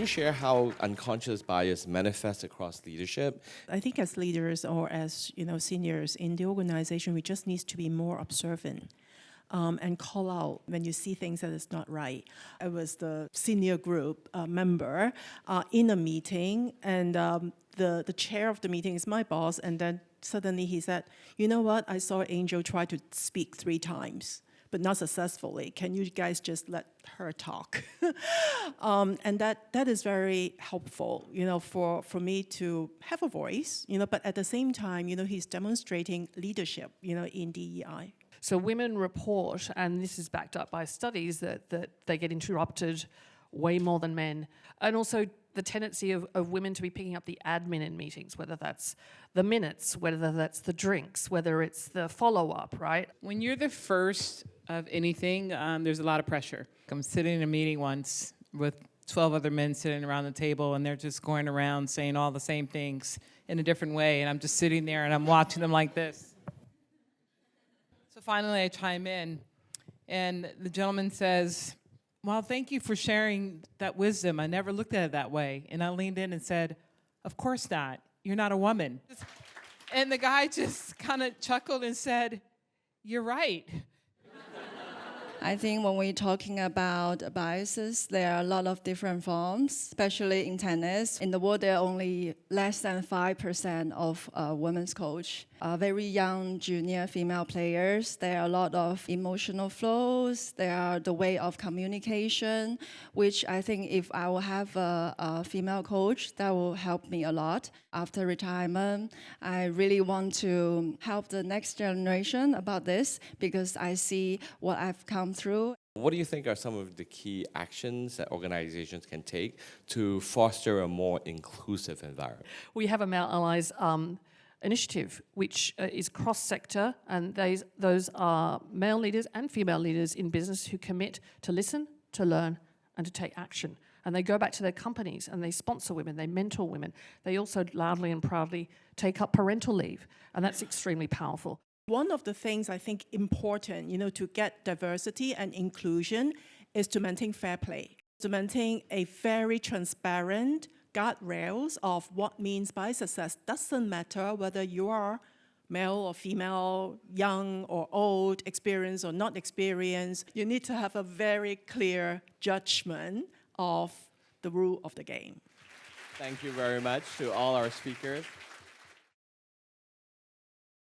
you share how unconscious bias manifests across leadership? I think as leaders or as seniors in the organization, we just need to be more observant. And call out when you see things that is not right. I was the senior group member in a meeting, and the chair of the meeting is my boss, and then suddenly he said, you know what, I saw Angel try to speak 3 times, but not successfully. Can you guys just let her talk? And that is very helpful, for me to have a voice, but at the same time, he's demonstrating leadership, in DEI. So women report, and this is backed up by studies, that they get interrupted way more than men. And also the tendency of women to be picking up the admin in meetings, whether that's the minutes, whether that's the drinks, whether it's the follow-up, right? When you're the first of anything, there's a lot of pressure. I'm sitting in a meeting once with 12 other men sitting around the table, and they're just going around saying all the same things in a different way, and I'm just sitting there and I'm watching them like this. So finally I chime in, and the gentleman says, well, thank you for sharing that wisdom. I never looked at it that way. And I leaned in and said, of course not. You're not a woman. And the guy just kind of chuckled and said, you're right. I think when we're talking about biases, there are a lot of different forms, especially in tennis. In the world, there are only less than 5% of women's coach. Very young junior female players. There are a lot of emotional flows. There are the way of communication, which I think if I will have a female coach, that will help me a lot. After retirement, I really want to help the next generation about this because I see what I've come through. What do you think are some of the key actions that organizations can take to foster a more inclusive environment? We have a Male Allies initiative, which is cross-sector, and those are male leaders and female leaders in business who commit to listen, to learn, and to take action. And they go back to their companies and they sponsor women, they mentor women. They also loudly and proudly take up parental leave, and that's extremely powerful. One of the things I think important, to get diversity and inclusion is to maintain fair play, to maintain a very transparent guardrails of what means by success. Doesn't matter whether you are male or female, young or old, experienced or not experienced. You need to have a very clear judgment of the rule of the game. Thank you very much to all our speakers.